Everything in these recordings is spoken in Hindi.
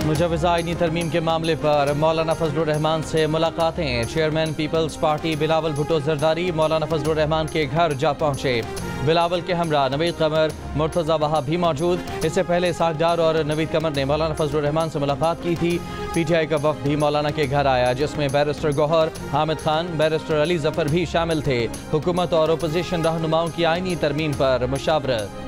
मुजवज़ा आईनी तरमीम के मामले पर मौलाना फजलुर रहमान से मुलाकातें। चेयरमैन पीपल्स पार्टी बिलावल भुट्टो जरदारी मौलाना फजलुर रहमान के घर जा पहुंचे। बिलावल के हमरा नवीद कमर, मुर्तज़ा वहाब भी मौजूद। इससे पहले सागडार और नवीद कमर ने मौलाना फजलुर रहमान से मुलाकात की थी। PTI का वफ़द भी मौलाना के घर आया, जिसमें बैरिस्टर गौहर, हामिद खान, बैरिस्टर अली जफर भी शामिल थे। हुकूमत और अपोजिशन रहनुमाओं की आईनी तरमीम पर मुशावरत।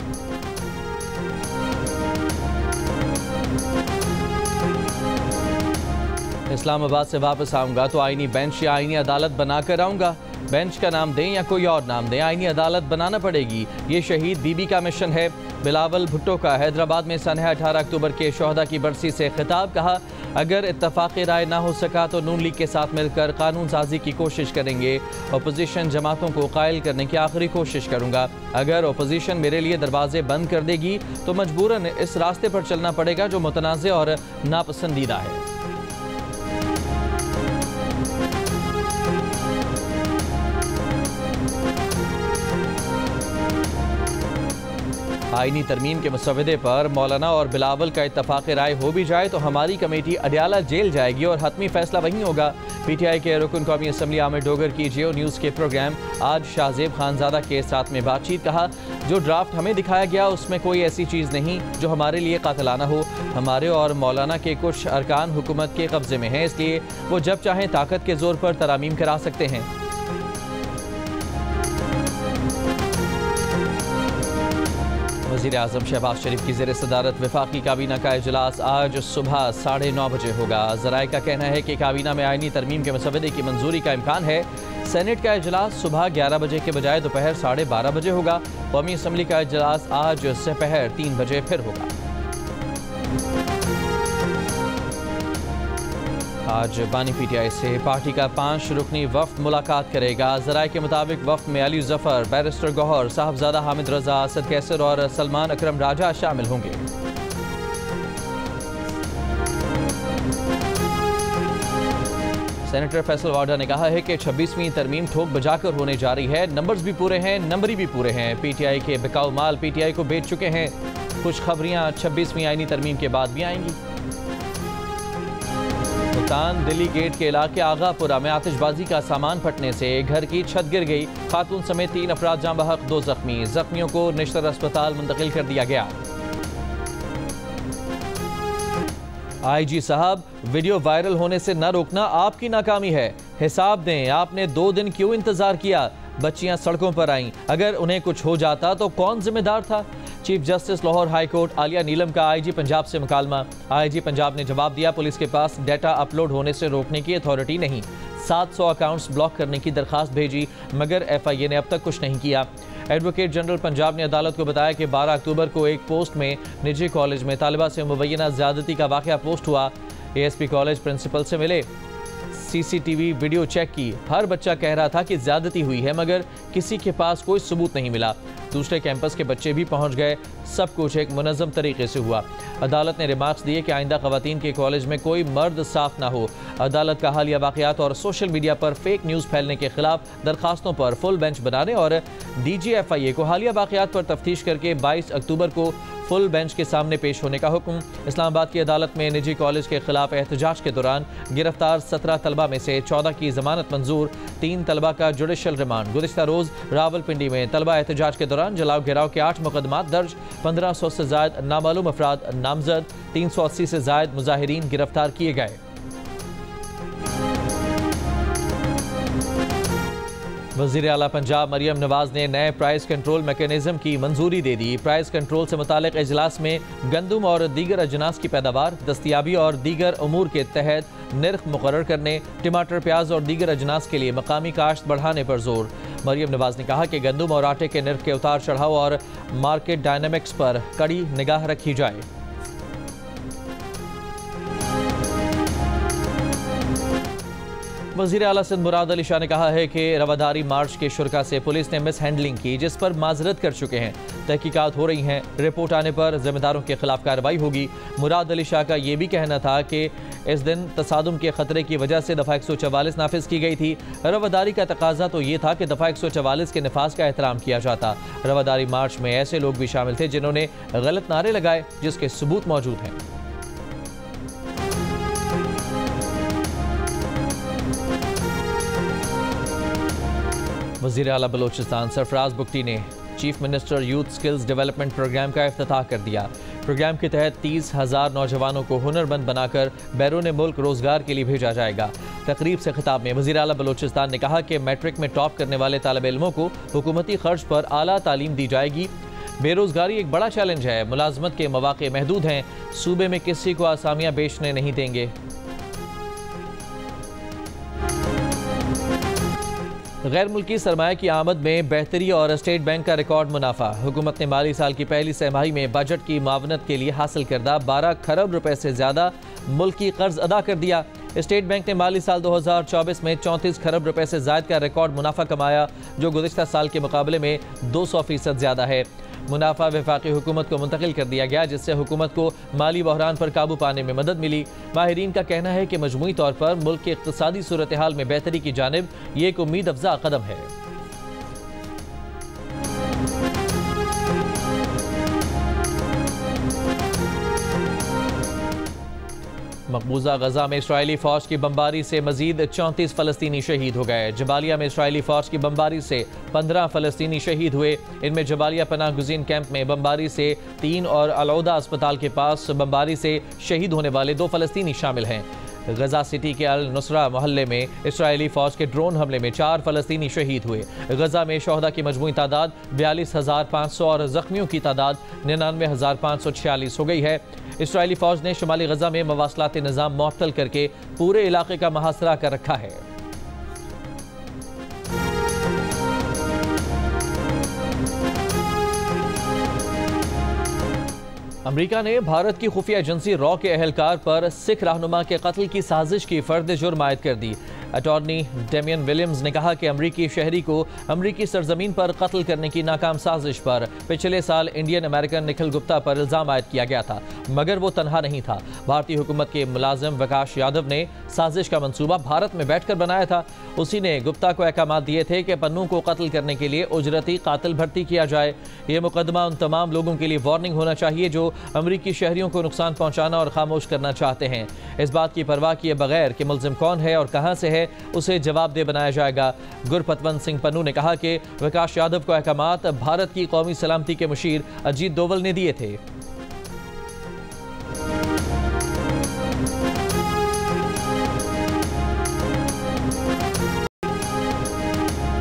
इस्लामाबाद से वापस आऊँगा तो आईनी बेंच या आईनी अदालत बनाकर आऊँगा। बेंच का नाम दें या कोई और नाम दें, आईनी अदालत बनाना पड़ेगी। ये शहीद बीबी का मिशन है। बिलावल भुट्टो का हैदराबाद में सन 18 अक्टूबर के शोहदा की बरसी से खिताब। कहा, अगर इत्तफाक़ी राय ना हो सका तो नून लीग के साथ मिलकर कानून साजी की कोशिश करेंगे। अपोजिशन जमातों को कायल करने की आखिरी कोशिश करूँगा। अगर अपोजिशन मेरे लिए दरवाजे बंद कर देगी तो मजबूरन इस रास्ते पर चलना पड़ेगा जो मुतनाज़ और नापसंदीदा है। आईनी तरमीम के मसवदे पर मौलाना और बिलावल का इत्तफाक़ राय हो भी जाए तो हमारी कमेटी अडियाला जेल जाएगी और हतमी फैसला वहीं होगा। PTI के रुकन कौमी असम्बली आमिर डोगर की जियो न्यूज़ के प्रोग्राम आज शाहजेब खानजादा के साथ में बातचीत। कहा, जो ड्राफ्ट हमें दिखाया गया उसमें कोई ऐसी चीज़ नहीं जो हमारे लिए कातिलाना हो। हमारे और मौलाना के कुछ अरकान हुकूमत के कब्ज़े में हैं, इसलिए वो जब चाहें ताकत के ज़ोर पर तरामीम करा सकते हैं। वज़ीर आज़म शहबाज शरीफ की ज़ेर सदारत वफाकी काबीना का इजलास आज सुबह 9:30 बजे होगा। ज़राए का कहना है कि काबीना में आईनी तरमीम के मसवदे की मंजूरी का इम्कान है। सेनेट का इजलास सुबह 11 बजे के बजाय दोपहर 12:30 बजे होगा। कौमी असम्बली का इजलास आज दोपहर 3 बजे फिर होगा। आज बानी PTI से पार्टी का 5 रुकनी वफ़द मुलाकात करेगा। ज़राए के मुताबिक वफ़द में अली जफ़र, बैरिस्टर गौहर, साहबजादा हामिद रजा, असद कैसर और सलमान अकरम राजा शामिल होंगे। सेनेटर फैसल वाडा ने कहा है कि 26वीं तरमीम ठोक बजाकर होने जा रही है। नंबर्स भी पूरे हैं, नंबरी भी पूरे हैं। PTI के बिकाऊ माल PTI को बेच चुके हैं। कुछ खबरियाँ 26वीं आईनी तरमीम के बाद भी आएंगी। मुल्तान दिल्ली गेट के इलाके आगापुरा में आतिशबाजी का सामान फटने से घर की छत गिर गई। खातून समेत 3 अफराद जाँ बहक, 2 जख्मी। जख्मियों को निश्तर अस्पताल मुंतकिल कर दिया गया। IG साहब, वीडियो वायरल होने से न रोकना आपकी नाकामी है। हिसाब दें, आपने 2 दिन क्यों इंतजार किया? बच्चियां सड़कों पर आईं, अगर उन्हें कुछ हो जाता तो कौन जिम्मेदार था? Chief justice Lahore high court Aliya Neelam का IG पंजाब से मुकालमा। IG पंजाब ने जवाब दिया, पुलिस के पास डाटा अपलोड होने से रोकने की अथॉरिटी नहीं। 700 अकाउंट्स ब्लॉक करने की दरखास्त भेजी, मगर FIA ने अब तक कुछ नहीं किया। एडवोकेट जनरल पंजाब ने अदालत को बताया कि 12 अक्टूबर को एक पोस्ट में निजी कॉलेज में तालिबा से मुबैना ज़्यादती का वाक़या पोस्ट हुआ। ASP कॉलेज प्रिंसिपल से मिले, CCTV वीडियो चेक की। हर बच्चा कह रहा था कि ज़्यादती हुई है, मगर किसी के पास कोई सबूत नहीं मिला। दूसरे कैंपस के बच्चे भी पहुंच गए। सब कुछ एक मुनज़्ज़म तरीके से हुआ। अदालत ने रिमार्क्स दिए कि आइंदा ख़वातीन के कॉलेज में कोई मर्द साफ ना हो। अदालत का हालिया वाक़यात और सोशल मीडिया पर फेक न्यूज़ फैलने के खिलाफ दरखास्तों पर फुल बेंच बनाने और DG FIA को हालिया वाक़यात पर तफ्तीश करके 22 अक्टूबर को फुल बेंच के सामने पेश होने का हुक्म। इस्लामाबाद की अदालत में निजी कॉलेज के खिलाफ एहतजाज के दौरान गिरफ्तार 17 तलबा में से 14 की जमानत मंजूर। 3 तलबा का जुडिशल रिमांड। गुज़िश्ता रोज़ रावलपिंडी में तलबा एहतजाज के दौरान जलाव गिराव के 8 मुकदमात दर्ज। 1500 से ज़ायद नामालूम अफराद नामजद। 380 से ज़ायद मुजाहिरीन गिरफ्तार किए गए। वज़ीर आला पंजाब मरियम नवाज ने नए प्राइस कंट्रोल मैकेनिज्म की मंजूरी दे दी। प्राइस कंट्रोल से मुतालिक इजलास में गंदम और दीगर अजनास की पैदावार, दस्तियाबी और दीगर अमूर के तहत नर्ख मुकर्रर करने, टमाटर, प्याज और दीगर अजनास के लिए मकामी काश्त बढ़ाने पर जोर। मरियम नवाज ने कहा कि गंदम और आटे के नर्ख के उतार चढ़ाव और मार्केट डायनामिक्स पर कड़ी निगाह रखी जाए। वज़ीर आला सिंध मुराद अली शाह ने कहा है कि रवादारी मार्च के शुरका से पुलिस ने मिस हैंडलिंग की, जिस पर माजरत कर चुके हैं। तहकीकात हो रही हैं, रिपोर्ट आने पर जिम्मेदारों के खिलाफ कार्रवाई होगी। मुराद अली शाह का ये भी कहना था कि इस दिन तसादुम के खतरे की वजह से दफ़ा 144 नाफिज की गई थी। रवादारी का तकाजा तो ये था कि दफ़ा 144 के नफाज का एहतराम किया जाता। रवादारी मार्च में ऐसे लोग भी शामिल थे जिन्होंने गलत नारे लगाए, जिसके सबूत मौजूद हैं। वज़ीर आला बलोचिस्तान सरफराज बुगटी ने chief minister youth skills development programme का इफ्तिताह कर दिया। प्रोग्राम के तहत 30,000 नौजवानों को हुनरमंद बनाकर बैरून मुल्क रोजगार के लिए भेजा जाएगा। तकरीब से खिताब में वज़ीर आला बलोचिस्तान ने कहा कि मैट्रिक में टॉप करने वाले तालिब इल्मों को हुकूमती खर्च पर आला तालीम दी जाएगी। बेरोजगारी एक बड़ा चैलेंज है, मुलाजमत के मौके महदूद हैं, सूबे में किसी को आसामियां बेचने नहीं देंगे। गैर मुल्की सरमाया की आमद में बेहतरी और स्टेट बैंक का रिकॉर्ड मुनाफा। हुकूमत ने माली साल की पहली तिमाही में बजट की मावनत के लिए हासिल करदा 12 खरब रुपए से ज्यादा मुल्की कर्ज अदा कर दिया। स्टेट बैंक ने माली साल 2024 में 34 खरब रुपए से ज्यादा का रिकॉर्ड मुनाफा कमाया, जो गुज़िश्ता साल के मुकाबले में 200% ज्यादा है। मुनाफा वफाकी हुकूमत को मुंतकिल कर दिया गया, जिससे हुकूमत को माली बहरान पर काबू पाने में मदद मिली। माहिरीन का कहना है कि मजमूई तौर पर मुल्क की इक़्तिसादी सूरत हाल में बेहतरी की जानिब ये एक उम्मीद अफजा कदम है। मकबूजा गजा में इसराइली फौज की बमबारी से मजीद 34 फलस्तीनी शहीद हो गए। जबालिया में इसराइली फौज की बमबारी से 15 फलस्तीनी शहीद हुए। इनमें जबालिया पनाह गुज़ीन कैंप में बमबारी से 3 और अलौदा अस्पताल के पास बमबारी से शहीद होने वाले 2 फलस्तीनी शामिल हैं। गजा सिटी के अल नुसरा मोहल्ले में इसराइली फौज के ड्रोन हमले में 4 फलस्तीनी शहीद हुए। गजा में शोहदा की मजमूई तादाद 42,500 और जख्मियों की तादाद 99,546 हो गई है। इसराइली फौज ने शुमाली गजा में मवासलाती निज़ाम मुअत्तल करके पूरे इलाके का मुहासरा कर रखा है। अमरीका ने भारत की खुफिया एजेंसी रॉ के अहलकार पर सिख रहनुमा के कत्ल की साजिश की फर्द जुर्म आयद कर दी। अटॉर्नी डेमियन विलियम्स ने कहा कि अमरीकी शहरी को अमरीकी सरजमीन पर कत्ल करने की नाकाम साजिश पर पिछले साल इंडियन अमेरिकन निखिल गुप्ता पर इल्जाम आयद किया गया था, मगर वो तनहा नहीं था। भारतीय हुकूमत के मुलाजिम विकास यादव ने साजिश का मंसूबा भारत में बैठकर बनाया था। उसी ने गुप्ता को अहकाम दिए थे कि पन्नू को कत्ल करने के लिए उजरती कातिल भर्ती किया जाए। ये मुकदमा उन तमाम लोगों के लिए वार्निंग होना चाहिए जो अमरीकी शहरियों को नुकसान पहुंचाना और खामोश करना चाहते हैं। इस बात की परवाह किए बगैर कि मुल्जिम कौन है और कहां से है, उसे जवाबदेह बनाया जाएगा। गुरपतवंत सिंह पन्नू ने कहा कि विकास यादव को अहकामात भारत की कौमी सलामती के मुशीर अजीत डोवल ने दिए थे।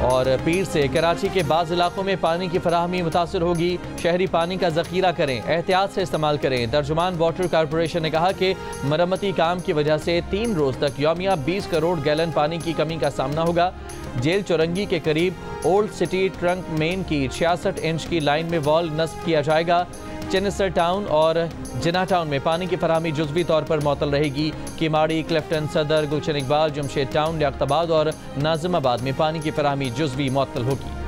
और पीर से कराची के बाज़ इलाकों में पानी की फराहमी मुतासर होगी। शहरी पानी का ज़ख़ीरा करें, एहतियात से इस्तेमाल करें। तर्जुमान वाटर कॉरपोरेशन ने कहा कि मरम्मती काम की वजह से 3 रोज़ तक यौमिया 20 करोड़ गैलन पानी की कमी का सामना होगा। जेल चौरंगी के करीब ओल्ड सिटी ट्रंक मेन की 66 इंच की लाइन में वॉल नस्ब किया जाएगा। चेनिस्टर टाउन और जिना टाउन में पानी की फराहमी जुज़वी तौर पर मअतल रहेगी। किमाड़ी, क्लिफ्टन, सदर, गुलशन इकबाल, जमशेद टाउन, लियाकताबाद और नाजिमाबाद में पानी की फराहमी जुज़वी मअतल होगी।